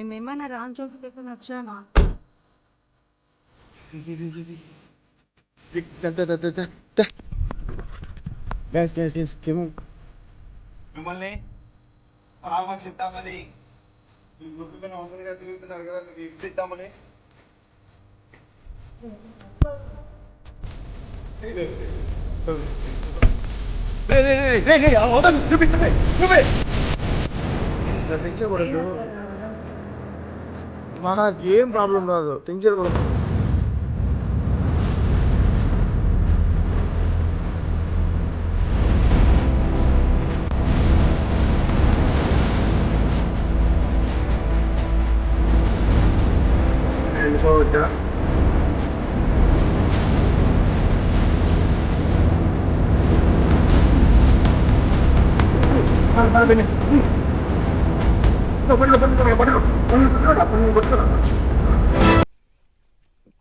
మేమేమన్నా రాని చోటుకి వచ్చామా? మిమ్మల్ని పరామర్శిద్దామని తిరుగుతున్నారు కదా, మీకు గిఫ్ట్ ఇద్దామని. ఏం ప్రాబ్లం రాదు, టెన్షన్ కూడా. వెళ్ళిపోవచ్చా?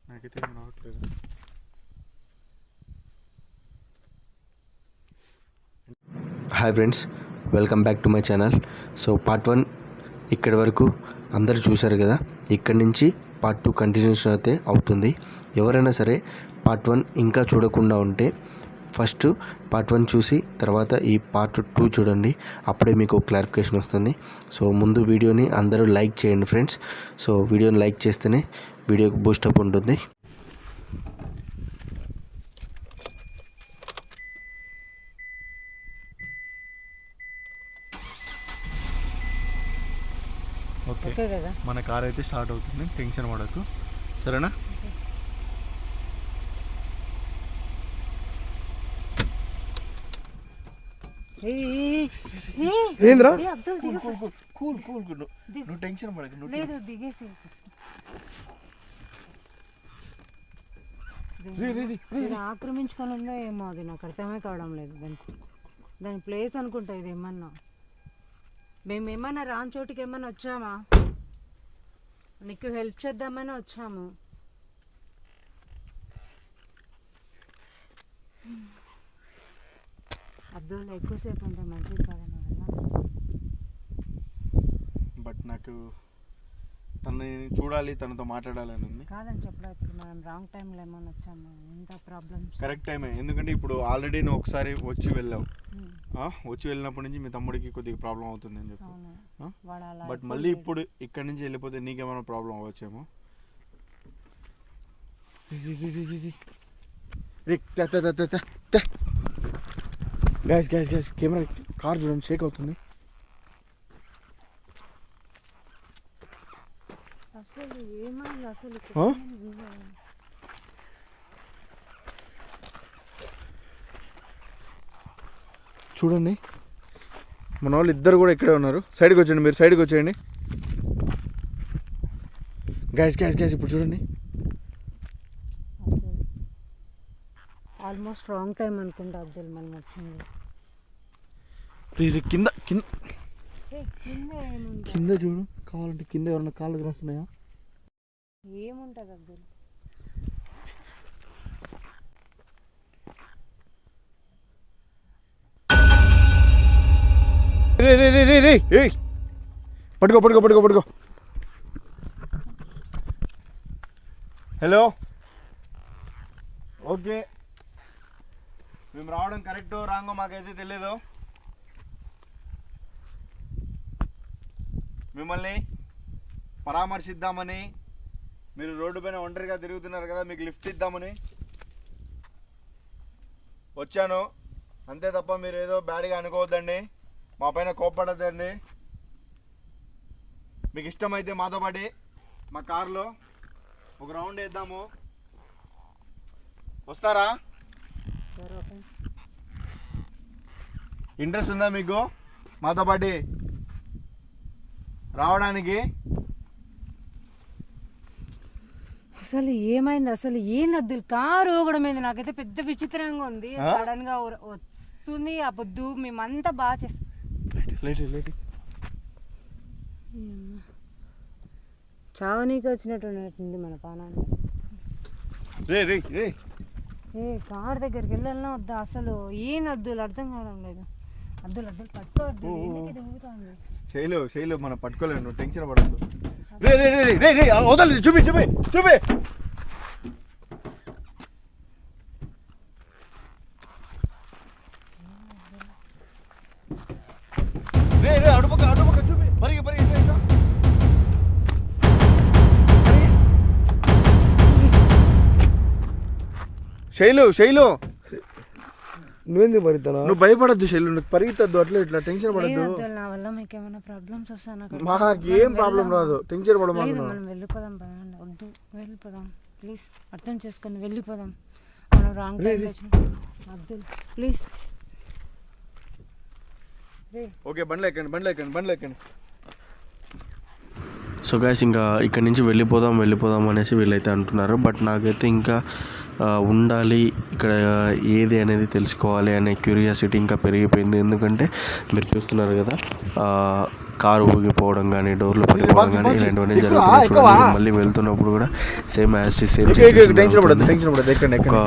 నాకైతే ఏం రావట్లేదు. Hi friends, welcome back to my channel. So part 1 ఇక్కడి వరకు అందరూ చూశారు కదా. ఇక్కడి నుంచి పార్ట్ 2 కంటిన్యూషన్ అయితే అవుతుంది. ఎవరైనా సరే పార్ట్ 1 ఇంకా చూడకుండా ఉంటే ఫస్ట్ పార్ట్ 1 చూసి తర్వాత ఈ పార్ట్ 2 చూడండి, అప్పుడే మీకు క్లారిఫికేషన్ వస్తుంది. సో ముందు వీడియోని అందరూ లైక్ చేయండి ఫ్రెండ్స్. సో వీడియోని లైక్ చేస్తేనే వీడియోకి బూస్టప్ ఉంటుంది. ఓకే కదా, మన కార్ అయితే స్టార్ట్ అవుతుంది, టెన్షన్ పడకు, సరేనా? ఏంద్రా? కూల్ కూల్, నువ్వు టెన్షన్ పడకు. ఆక్రమించుకొని ఉందో ఏమో, అది నాకు అర్థమే కావడం లేదు. దాని ప్లేస్ అనుకుంటా ఇది. మేమేమన్నా రాని చోటుకి ఏమన్నా వచ్చామా? నీకు హెల్ప్ చేద్దామని వచ్చాము. అబ్దుల్ ఎక్కువసేపు ఉంటే మంచిది కాదన్న వల్ల. బట్ నాకు తనని చూడాలి, తనతో మాట్లాడాలని ఉంది. కాదని చెప్పడా, ఇప్పుడు మనం రాంగ్ టైంలో ఏమన్నా వచ్చాము. ఇంత ప్రాబ్లమ్స్. కరెక్ట్ టైమే, ఎందుకంటే ఇప్పుడు ఆల్రెడీ నువ్వు ఒకసారి వచ్చి వెళ్ళావు. వచ్చి వెళ్ళినప్పటి నుంచి మీ తమ్ముడికి కొద్దిగా ప్రాబ్లం అవుతుంది అని చెప్పి. బట్ మళ్ళీ ఇప్పుడు ఇక్కడి నుంచి వెళ్ళిపోతే నీకేమైనా ప్రాబ్లం అవ్వచ్చేమో. గ్యాస్ కెమెరా, కార్ చూడండి, షేక్ అవుతుంది. చూడండి, మన వాళ్ళు ఇద్దరు కూడా ఇక్కడే ఉన్నారు. సైడ్కి వచ్చేయండి, మీరు సైడ్కి వచ్చేయండి. గ్యాస్ ఇప్పుడు చూడండి. ఆల్మోస్ట్ రాంగ్ టైం అనుకుంటా అబ్దుల్ మనం వచ్చింది. కింద కింద చూడు, కావాలంటే కింద ఎవరన్నా కాళ్ళు రాస్తున్నాయా? ఏముంటుంది అబ్దుల్? పట్టుకో. హలో, ఓకే, మేము రావడం కరెక్టో రాంగో మాకైతే తెలియదు. మిమ్మల్ని పరామర్శిద్దామని, మీరు రోడ్డు పైన ఒంటరిగా తిరుగుతున్నారు కదా, మీకు లిఫ్ట్ ఇద్దామని వచ్చాను. అంతే తప్ప మీరు ఏదో బ్యాడ్గా అనుకోవద్దండి, మా పైన కోప్పడద్దండి. మీకు ఇష్టమైతే మాతో పాటు మా కారులో ఒక రౌండ్ వేద్దాము, వస్తారా? ఇంట్రెస్ట్ ఉందా మీకు మాతో పాటు రావడానికి? అసలు ఏమైంది? అసలు ఏంది అబ్దుల్? కారు ఊగడం ఏంది? నాకైతే పెద్ద విచిత్రంగా ఉంది. సడన్ గా వస్తుంది ఆ పొద్దు, మేమంతా బాగా చేస్తాం. చావనీకి వచ్చినట్టు మన పానాన్ని. కార్ దగ్గరికి వెళ్ళాలన్నా వద్దా? అసలు ఏం అద్దులు అర్థం కావడం లేదు. అద్దులు పట్టుకోవద్దు, ఎందుకు దిగుతుంది? శైలు మనం పట్టుకోలేము, నువ్వు టెన్షన్ పడద్దు. రే రే రే రే రే వదలి చూపి చూపి చూపి రే రే అడుపక్క చూపి పరిగి పరిగి ఇట్లా శైలు నువ్వేందుకు పడుతున్నా? నువ్వు భయపడద్దు శైలు, నువ్వు పరిగెత్తద్దు అట్లా ఇట్లా టెన్షన్ పడద్దు. నా వల్ల మీకు ఏమైనా ప్రాబ్లమ్స్ వస్తాను మాకేం ప్రాబ్లం రాదు, టెన్షన్ పడమాకు. మనం వెళ్ళిపోదాం పదండి, వద్దు వెళ్ళిపోదాం ప్లీజ్, అర్థం చేసుకొని వెళ్ళిపోదాం. మనం రాంగ్ టైంలో అబ్దుల్ ప్లీజ్. ఓకే బండ్లు ఎక్కండి. సో గైస్ ఇంకా ఇక్కడి నుంచి వెళ్ళిపోదాం అనేసి వీళ్ళైతే అంటున్నారు. బట్ నాకైతే ఇంకా ఉండాలి ఇక్కడ ఏది అనేది తెలుసుకోవాలి అనే క్యూరియాసిటీ ఇంకా పెరిగిపోయింది. ఎందుకంటే మీరు చూస్తున్నారు కదా కారు ఊగిపోవడం కానీ డోర్లు పడిపోవడం కానీ ఇలాంటివన్నీ జరుగుతున్నాయి చూడండి. మళ్ళీ వెళ్తున్నప్పుడు కూడా సేమ్ ఒక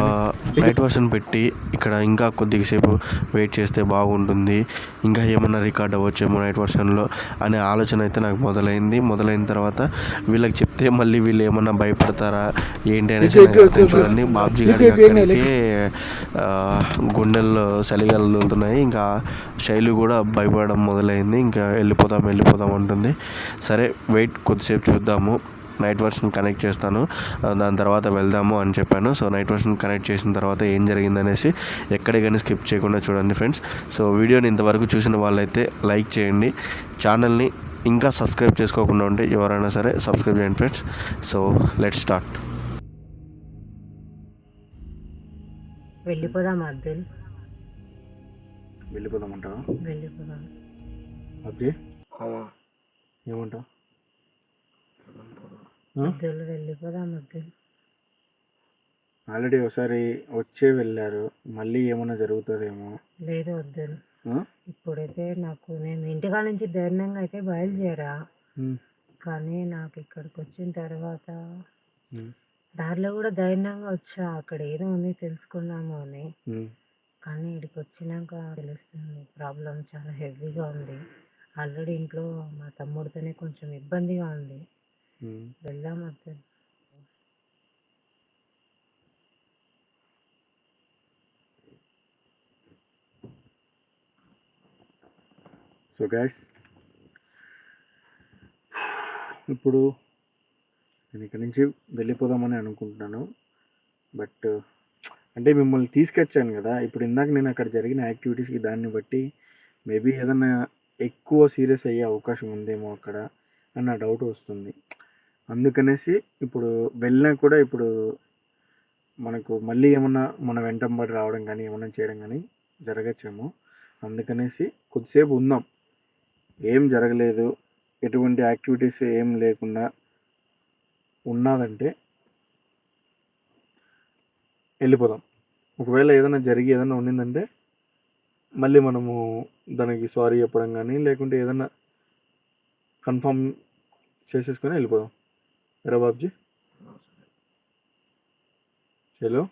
నైట్ వర్షన్ పెట్టి ఇక్కడ ఇంకా కొద్దిసేపు వెయిట్ చేస్తే బాగుంటుంది, ఇంకా ఏమన్నా రికార్డ్ అవ్వచ్చేమో నైట్ వర్షన్లో అనే ఆలోచన అయితే నాకు మొదలైన తర్వాత వీళ్ళకి చెప్తే మళ్ళీ వీళ్ళు ఏమన్నా భయపడతారా ఏంటి అనేసి చూడండి. బాబ్జీ గారికి అక్కడికి గుండెల్లో చలిగాలు తోలుతున్నాయి. ఇంకా శైలి కూడా భయపడడం మొదలైంది. ఇంకా వెళ్ళిపోదాం అంటుంది. సరే వెయిట్ కొద్దిసేపు చూద్దాము, నైట్ వర్షన్ కనెక్ట్ చేస్తాను, దాని తర్వాత వెళ్దాము అని చెప్పాను. సో నైట్ వర్షన్ కనెక్ట్ చేసిన తర్వాత ఏం జరిగిందనేసి ఎక్కడికైనా స్కిప్ చేయకుండా చూడండి ఫ్రెండ్స్. సో వీడియోని ఇంతవరకు చూసిన వాళ్ళైతే లైక్ చేయండి, ఛానల్ని ఇంకా సబ్స్క్రైబ్ చేసుకోకుండా ఉంటే ఎవరైనా సరే సబ్స్క్రైబ్ చేయండి ఫ్రెండ్స్. So let's start. వెళ్ళిపోదాం అబ్దుల్, వెళ్ళిపోదామంటావా? వెళ్ళిపోదాం అబ్జీ ఏమంటావు? అబ్దుల్ వెళ్ళిపోదాం అబ్దుల్. ఆల్రెడీ ఒకసారి వెళ్ళారు, మళ్ళీ ఏమన్నా జరుగుతుందేమో. లేదు అబ్దుల్, ఇప్పుడైతే నేను ఇంటికా నుంచి ధైర్యంగా అయితే బయలుదేరా, కానీ నాకు ఇక్కడికి వచ్చిన తర్వాత దారిలో కూడా ధైర్యంగా వచ్చా, అక్కడ ఏదో ఉంది తెలుసుకున్నాము అని. కానీ ఇక్కడికి వచ్చినాక తెలుస్తుంది ప్రాబ్లం చాలా హెవీగా ఉంది. ఆల్రెడీ ఇంట్లో మా తమ్ముడితోనే కొంచెం ఇబ్బందిగా ఉంది. వెళ్దాం అబ్దుల్. సో గైస్ ఇప్పుడు నేను ఇక్కడి నుంచి వెళ్ళిపోదామని అనుకుంటున్నాను. బట్ అంటే మిమ్మల్ని తీసుకొచ్చాను కదా, ఇప్పుడు ఇందాక నేను అక్కడ జరిగిన యాక్టివిటీస్కి దాన్ని బట్టి మేబీ ఏదైనా ఎక్కువ సీరియస్ అయ్యే అవకాశం ఉందేమో అక్కడ అని నా డౌట్ వస్తుంది. అందుకనేసి ఇప్పుడు వెళ్ళినా కూడా ఇప్పుడు మనకు మళ్ళీ ఏమన్నా మన వెంటబడి రావడం కానీ ఏమన్నా చేయడం కానీ జరగచ్చేమో. అందుకనేసి కొద్దిసేపు ఉందాం, ఏం జరగలేదు, ఎటువంటి యాక్టివిటీస్ ఏం లేకుండా ఉన్నదంటే వెళ్ళిపోదాం. ఒకవేళ ఏదైనా జరిగి ఏదైనా ఉండిందంటే మళ్ళీ మనము దానికి సారీ చెప్పడం కానీ లేకుంటే ఏదైనా కన్ఫర్మ్ చేసేసుకొని వెళ్ళిపోదాం. ఎరా బాబ్జీ? శైలు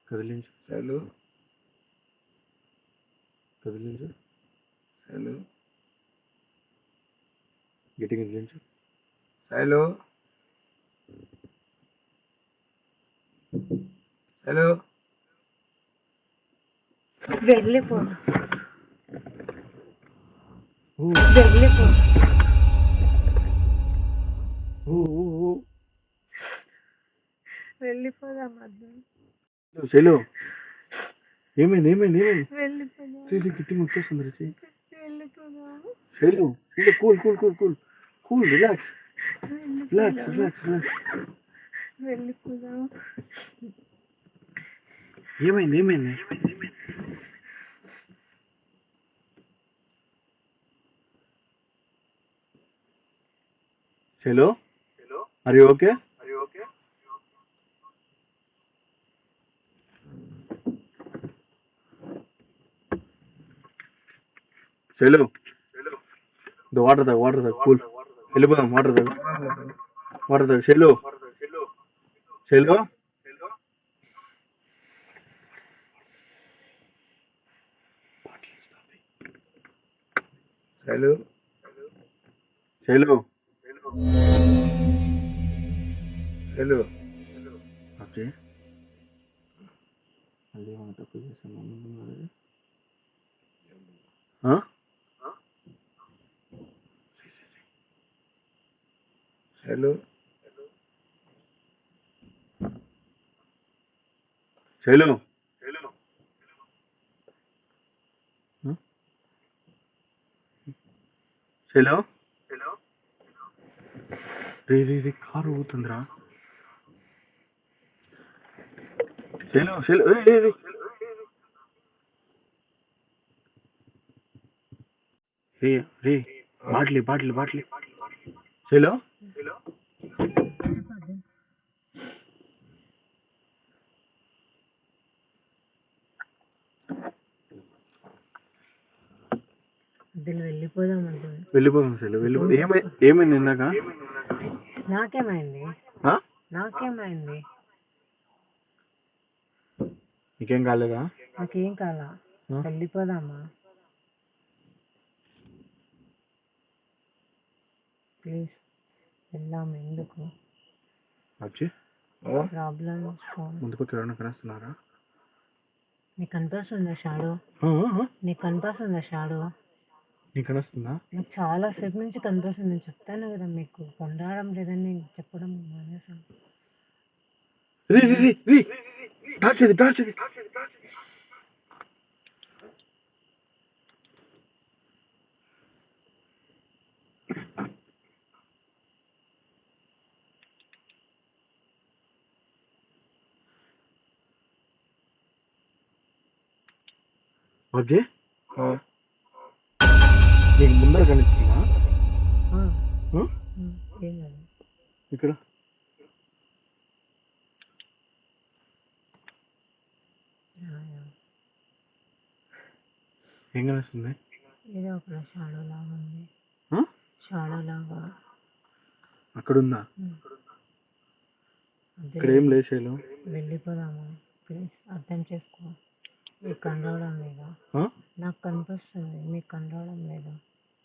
కదిలించు గట్టిగా కదిలించు. వెళ్ళిపో. వెళ్ళిపోదాం అబ్దుల్. శైలు ఏమైంది? గిట్టి ముచ్చేస్తుంది. Shailu cool relax. వెళ్ళిపోదాం. ఏమైంది? Shailu are you okay? Shailu water తాగు కూల్. వెళ్ళిపోదాం. వాటర్ తాగు, వాటర్ తాగు. శైలు, శైలు, శైలు, శైలు, శైలు. ఓకే, మళ్ళీ ఏమైనా తప్పు చేశాను. శైలు, శైలు, శైలు, రే కారు ఊగుతుందిరా. శైలు, శైలు, రే రే బాట్లీ బాట్లీ బాట్లీ. శైలు, వద్దులే, వెళ్ళిపోదాం అంటుంది. వెళ్ళిపోదాం శైలు, వెళ్ళిపోదాం. ఏమైంది ఇందాక? నాకేమైంది? ఆ? నాకేమైంది? నీకేం కాలేదా? నాకేం కాలా. వెళ్ళిపోదామా ప్లీజ్? వెళ్దాం. ఎందుకు? వచ్చి ప్రాబ్లం ముందుకు తిరగడం కనిస్తున్నారా? నీకు కనిపిస్తుందా షాడో? నీకు కనిపిస్తుందా షాడో? నీకు కనిస్తుందా? నాకు చాలా సేపు నుంచి కనిపిస్తుంది. నేను చెప్తాను కదా మీకు, కొండడం లేదని నేను చెప్పడం మానేసాను. టార్చ్. ఓకే, నీకు ముందర కనిపిస్తుందా? ఏం కాదు. ఇక్కడ ఏం కనిపిస్తుంది? ఏదో ఒక షాడో లాగా ఉంది. షాడో లాగా అక్కడ ఉందా? ఇక్కడ ఏం లేదు. వెళ్ళిపోదామా ప్లీజ్? అర్థం చేసుకో. మీకు కనరావడం లేదా? నాకు కనిపిస్తుంది, మీకు కనరావడం లేదా?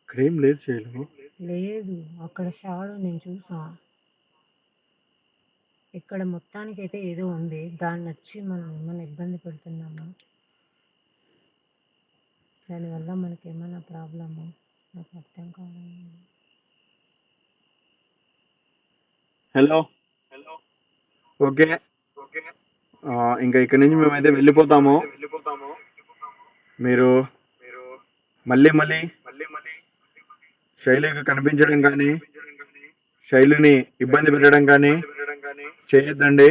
ఇక్కడ ఏం లేదు. లేదు, అక్కడ షాడో నేను చూసా. ఇక్కడ మొత్తానికి అయితే ఏదో ఉంది. దాన్ని వచ్చి మనం ఏమైనా ఇబ్బంది పెడుతున్నామా? దానివల్ల మనకి ఏమైనా ప్రాబ్లమా? నాకు అర్థం కావాలి. Hello, okay. ఇంకా ఇక్కడ నుంచి మేమైతే వెళ్ళిపోతాము. మీరు మళ్ళీ శైలికి కనిపించడం కానీ, శైలిని ఇబ్బంది పెట్టడం కానీ చేయొద్దండి.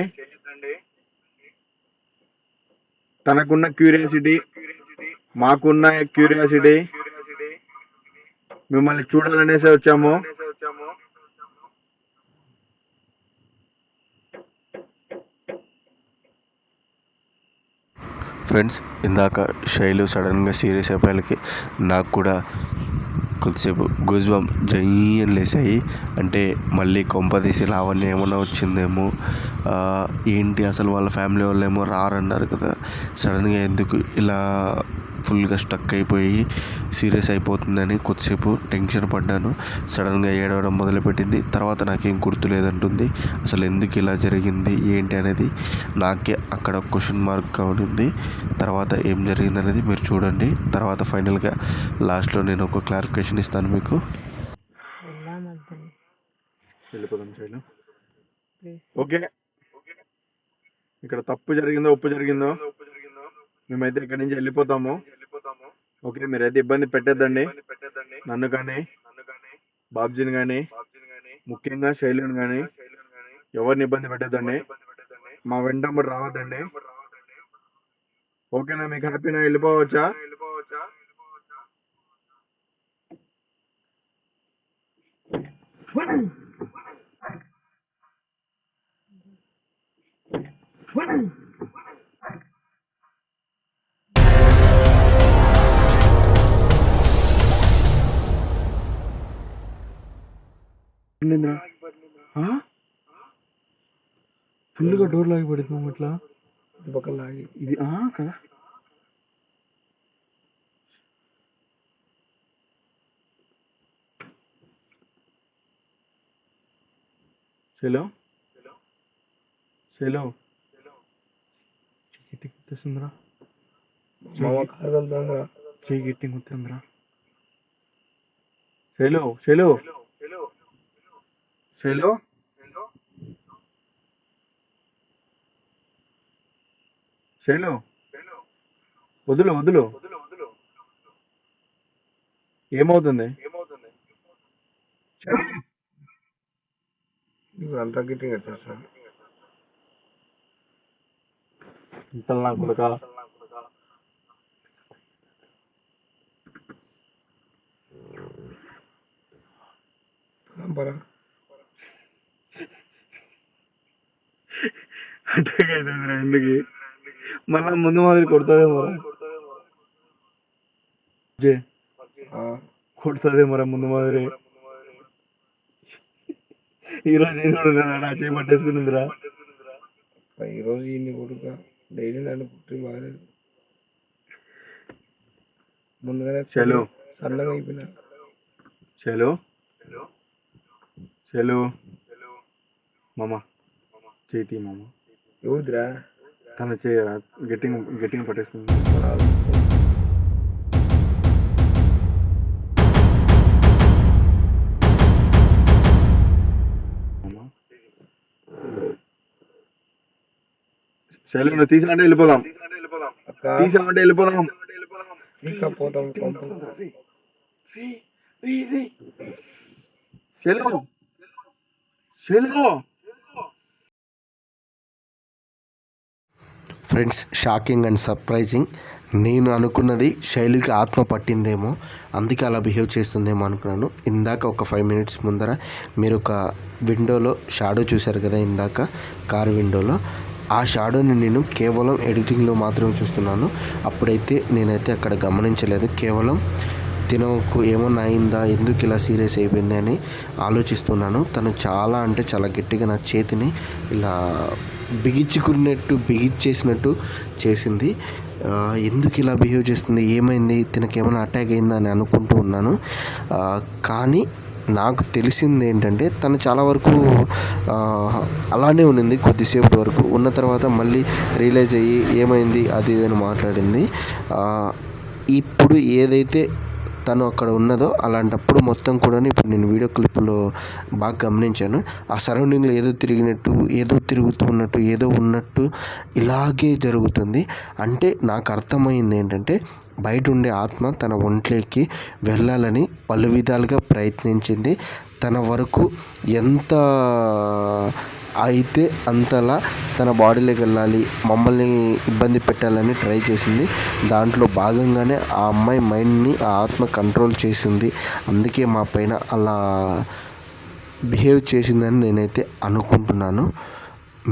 తనకున్న క్యూరియాసిటీ, మాకున్న క్యూరియాసిటీ, మిమ్మల్ని చూడాలనేసి వచ్చాము. ఫ్రెండ్స్, ఇందాక శైలు సడన్గా సీరియస్ అయిపోయాలకి నాకు కూడా కొద్దిసేపు గూస్ బంప్ జయ్యని లేసాయి. అంటే మళ్ళీ కొంపదీసి లావణ్య ఏమన్నా వచ్చిందేమో, ఏంటి అసలు వాళ్ళ ఫ్యామిలీ వాళ్ళు ఏమో రారన్నారు కదా, సడన్గా ఎందుకు ఇలా ఫుల్గా స్టక్ అయిపోయి సీరియస్ అయిపోతుందని కొద్దిసేపు టెన్షన్ పడ్డాను. సడన్గా ఏడవడం మొదలుపెట్టింది. తర్వాత నాకేం గుర్తులేదంటుంది. అసలు ఎందుకు ఇలా జరిగింది ఏంటి అనేది నాకే అక్కడ క్వశ్చన్ మార్క్గా ఉండింది. తర్వాత ఏం జరిగింది అనేది మీరు చూడండి. తర్వాత ఫైనల్గా లాస్ట్లో నేను ఒక క్లారిఫికేషన్ ఇస్తాను మీకు. వెళ్ళిపోదాం శైలు. ఓకే, ఇక్కడ తప్పు జరిగిందో ఒప్పు జరిగిందో మేమైతే ఇక్కడి నుంచి వెళ్ళిపోతాము. ఓకే, మీరైతే ఇబ్బంది పెట్టద్దండి. నన్ను కానీ, బాబ్జీని కానీ, ముఖ్యంగా శైలుని కానీ ఎవరిని ఇబ్బంది పెట్టద్దండి. మా వెంట రావద్దండి. ఓకేనా? మీకు హ్యాపీనా? వెళ్ళిపోవచ్చా? ఫుల్గా డోర్ లాగి పడుతుంది అట్లా పక్కన లాగి ఇది కదా. హలో హలో గట్టి గుర్తొస్తుందిరా, మామ కాగలుతుందిరా. చెయ్యి గట్టి గుర్తుందిరా. హలో హలో హలో హలో వదులు వదులు. ఏమవుతుంది? ఇప్పుడు అంతా గిట్టింగ్ వచ్చేస్తాను. ఇంత నా కొడుకా. పరా అటాక్ అవుతుందిరా. ఎందుకు మళ్ళా ముందు మాదిరి కొడుతుందేమో కొడుతుందేమోరా ముందు మాదిరి. ఈరోజు నా చేయి పట్టేసుకునిందిరా. ఈరోజు ఇన్ని కొడుక డైలీ నన్ను పుట్టి బాగలేదు. ముందుగానే చలో సన్నగా అయిపోయినా. చలో చలో మామ చేతి మామ. ఎవరిదిరా? తన చేయ గట్టిగా పట్టేస్తుంది. చలో నువ్వు తీసామంటే వెళ్ళిపోదాం. తీసామంటే వెళ్ళిపోదాం. పోతాం. చలో చలో. Friends, shocking and surprising. నేను అనుకున్నది శైలికి ఆత్మ పట్టిందేమో, అందుకే అలా బిహేవ్ చేస్తుందేమో అనుకున్నాను. ఇందాక ఒక 5 minutes ముందర మీరు ఒక విండోలో షాడో చూశారు కదా, ఇందాక కారు విండోలో. ఆ షాడోని నేను కేవలం ఎడిటింగ్లో మాత్రమే చూస్తున్నాను. అప్పుడైతే నేనైతే అక్కడ గమనించలేదు. కేవలం తినకు ఏమన్నా అయిందా, ఎందుకు ఇలా సీరియస్ అయిపోయింది అని ఆలోచిస్తున్నాను. తను చాలా అంటే చాలా గట్టిగా నా చేతిని ఇలా బిగిచ్చేసినట్టు చేసింది. ఎందుకు ఇలా బిహేవ్ చేస్తుంది, ఏమైంది, తినకి ఏమైనా అటాక్ అయిందా అని అనుకుంటూ ఉన్నాను. కానీ నాకు తెలిసింది ఏంటంటే తను చాలా వరకు అలానే ఉండింది కొద్దిసేపు వరకు. ఉన్న తర్వాత మళ్ళీ రియలైజ్ అయ్యి ఏమైంది అది ఇదని మాట్లాడింది. ఇప్పుడు ఏదైతే తను అక్కడ ఉన్నదో అలాంటప్పుడు మొత్తం కూడా ఇప్పుడు నేను వీడియో క్లిప్లో బాగా గమనించాను. ఆ సరౌండింగ్లో ఏదో తిరిగినట్టు, ఏదో తిరుగుతున్నట్టు, ఏదో ఉన్నట్టు ఇలాగే జరుగుతుంది. అంటే నాకు అర్థమైంది ఏంటంటే బయట ఉండే ఆత్మ తన ఒంట్లోకి వెళ్ళాలని పలు విధాలుగా ప్రయత్నించింది. తన వరకు ఎంత అయితే అంతలా తన బాడీలోకి వెళ్ళాలి, మమ్మల్ని ఇబ్బంది పెట్టాలని ట్రై చేసింది. దాంట్లో భాగంగానే ఆ అమ్మాయి మైండ్ని ఆ ఆత్మ కంట్రోల్ చేసింది. అందుకే మా పైన అలా బిహేవ్ చేసిందని నేనైతే అనుకుంటున్నాను.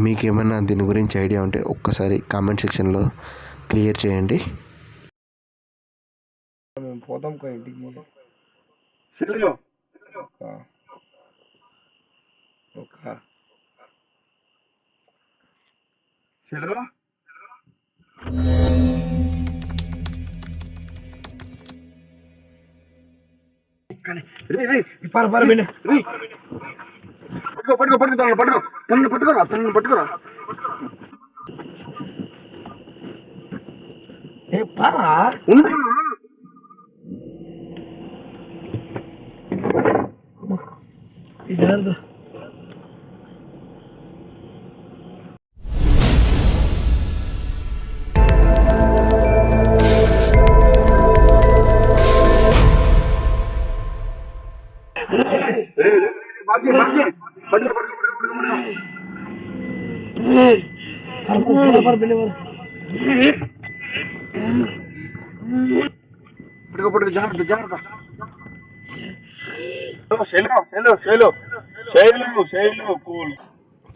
మీకేమైనా దీని గురించి ఐడియా ఉంటే ఒక్కసారి కామెంట్ సెక్షన్లో క్లియర్ చేయండి. మేము పోతాం ఇంటికి. పట్టుకోరా. జాగ్రత్త.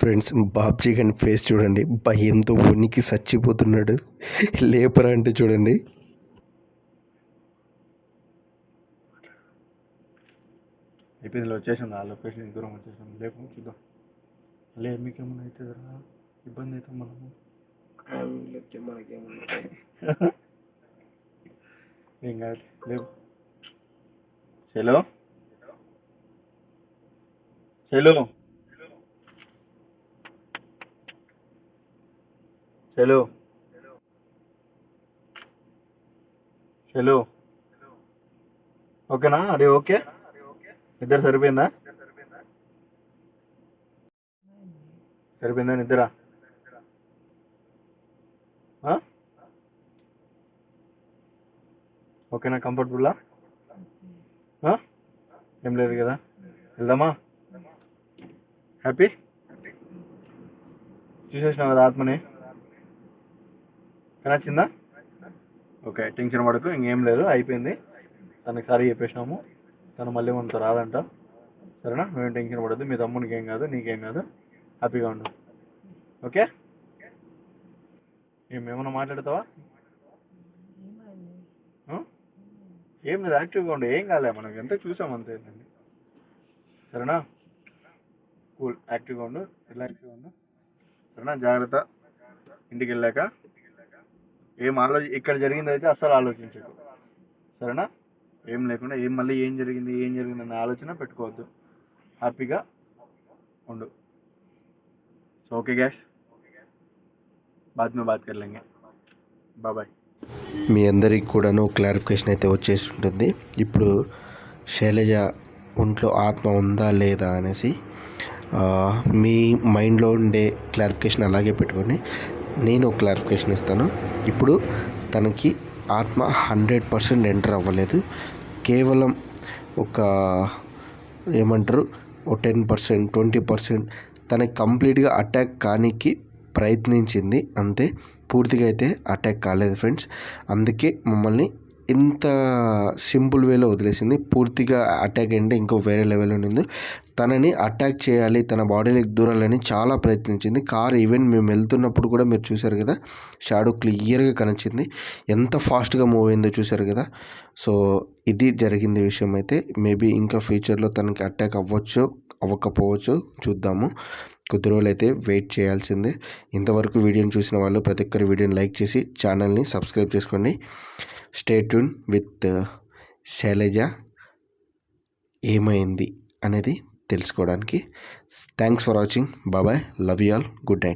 ఫ్రెండ్స్, బాబ్జీ గారి ఫేస్ చూడండి, భయంతో ఉనికి చచ్చిపోతున్నాడు. లేపరా అంటే చూడండి. అయిపోయింది వచ్చేసాం ఆ లొకేషన్ దూరం వచ్చేసాం లేకుండా చూద్దాం మళ్ళీ మీకేమన్నా అవుతుందిరా ఇబ్బంది అవుతాం మనము లేకపోతే మనకేమన్నా ఏం కాదు లేవు హలో హలో హలో హలో ఓకేనా అరే ఓకే నిద్ర సరిపోయిందా నిద్ర ఓకేనా కంఫర్టబుల్లా ఏం లేదు కదా వెళ్దామా హ్యాపీ చూసేసినావు కదా ఆత్మని నచ్చిందా ఓకే టెన్షన్ పడకు ఇంకేం లేదు అయిపోయింది తనకి సారీ చెప్పేసినాము తను మళ్ళీ మనతో రాదంట సరేనా నువ్వేం టెన్షన్ పడద్దు మీ తమ్మునికి ఏం కాదు నీకేం కాదు హ్యాపీగా ఉండు ఓకే ఏమేమన్నా మాట్లాడతావా ఏం లేదు యాక్టివ్గా ఉండు ఏం కాలే మనకి ఎంత చూసాం అంతే సరేనా కూల్ యాక్టివ్గా ఉండు రిలాక్స్గా ఉండు సరేనా జాగ్రత్త ఇంటికి వెళ్ళాక ఏం ఇక్కడ జరిగింది అయితే అస్సలు ఆలోచించకు సరేనా ఏం లేకుండా మళ్ళీ ఏం జరిగింది అన్న ఆలోచన పెట్టుకోవద్దు హ్యాపీగా ఉండు సో ఓకే గ్యాస్ बाद में बात कर लेंगे బాయ్ మీ అందరికి కూడాను క్లారిఫికేషన్ అయితే వచ్చేసి ఉంటుంది. ఇప్పుడు శైలజ ఒంట్లో ఆత్మ ఉందా లేదా అనేసి మీ మైండ్లో ఉండే క్లారిఫికేషన్ అలాగే పెట్టుకొని నేను క్లారిఫికేషన్ ఇస్తాను. ఇప్పుడు తనకి ఆత్మ 100% ఎంటర్ అవ్వలేదు. కేవలం ఒక ఏమంటారు 10%, 20% తనకి కంప్లీట్గా అటాక్ కానికి ప్రయత్నించింది అంతే. పూర్తిగా అయితే అటాక్ కాలేదు ఫ్రెండ్స్. అందుకే మమ్మల్ని ఇంత సింపుల్ వేలో వదిలేసింది. పూర్తిగా అటాక్ అంటే ఇంకో వేరే లెవెల్లో ఉంది. తనని అటాక్ చేయాలి, తన బాడీలోకి దూరాలని చాలా ప్రయత్నించింది. కార్ ఈవెన్ మేము వెళ్తున్నప్పుడు కూడా మీరు చూసారు కదా, షాడో క్లియర్గా కనిపించింది. ఎంత ఫాస్ట్గా మూవ్ అయిందో చూసారు కదా. సో ఇది జరిగింది విషయం. అయితే మేబీ ఇంకా ఫ్యూచర్లో తనకి అటాక్ అవ్వచ్చు, అవ్వకపోవచ్చు, చూద్దాము. కొద్ది రోజులు అయితే వెయిట్ చేయాల్సిందే. ఇంతవరకు వీడియోని చూసిన వాళ్ళు ప్రతి ఒక్కరి వీడియోని లైక్ చేసి ఛానల్ని సబ్స్క్రైబ్ చేసుకోండి. స్టే ట్యూన్ విత్ శైలజ ఏమైంది అనేది తెలుసుకోవడానికి. Thanks for watching. Bye, love you all, good night.